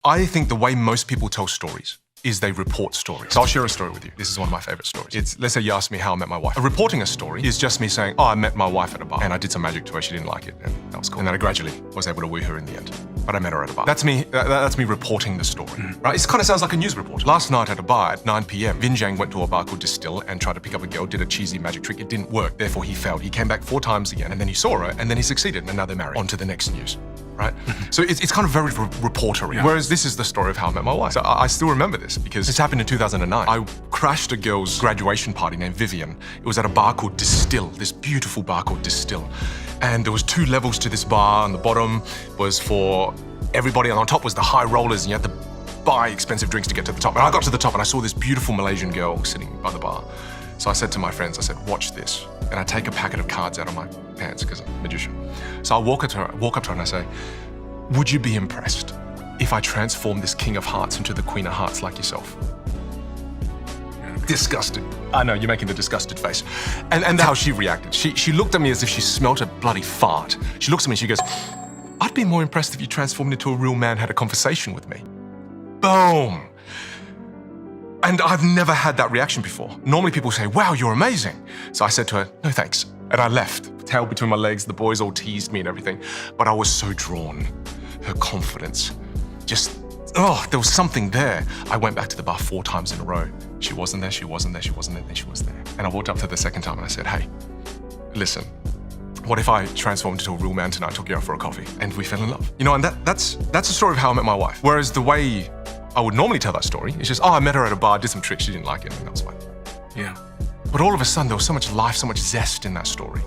I think the way most people tell stories is they report stories. So I'll share a story with you. This is one of my favorite stories. Let's say you asked me how I met my wife. Reporting a story is just me saying, oh, I met my wife at a bar and I did some magic to her, she didn't like it, and that was cool. And then I gradually was able to woo her in the end. But I met her at a bar. That's me reporting the story, right? It kind of sounds like a news report. Last night at a bar at 9 p.m, Vinh went to a bar called Distill and tried to pick up a girl, did a cheesy magic trick. It didn't work, therefore he failed. He came back 4 times again and then he saw her and then he succeeded and now they're married. On to the next news. Right? So it's kind of very reportery. Yeah. Whereas this is the story of how I met my wife. So I still remember this because this happened in 2009. I crashed a girl's graduation party named Vivian. It was at a bar called Distill, this beautiful bar called Distill. And there was 2 levels to this bar. On the bottom was for everybody and on top was the high rollers and you had to buy expensive drinks to get to the top. And I got to the top and I saw this beautiful Malaysian girl sitting by the bar. So I said to my friends, I said, watch this. And I take a packet of cards out of my pants because I'm a magician. So I walk up to her and I say, would you be impressed if I transform this King of Hearts into the Queen of Hearts like yourself? Disgusted. I know, you're making the disgusted face. And that's how she reacted. She looked at me as if she smelt a bloody fart. She looks at me and she goes, I'd be more impressed if you transformed into a real man, had a conversation with me. Boom. And I've never had that reaction before. Normally people say, wow, you're amazing. So I said to her, no thanks. And I left, tail between my legs, the boys all teased me and everything. But I was so drawn. Her confidence, just, oh, there was something there. I went back to the bar 4 times in a row. She wasn't there, she wasn't there, she wasn't there, then she was there. And I walked up to her the second time and I said, hey, listen, what if I transformed into a real man tonight, took you out for a coffee, and we fell in love? You know, and that's the story of how I met my wife. Whereas the way I would normally tell that story is just, oh, I met her at a bar, did some tricks, she didn't like it, and that was fine. Yeah. But all of a sudden, there was so much life, so much zest in that story.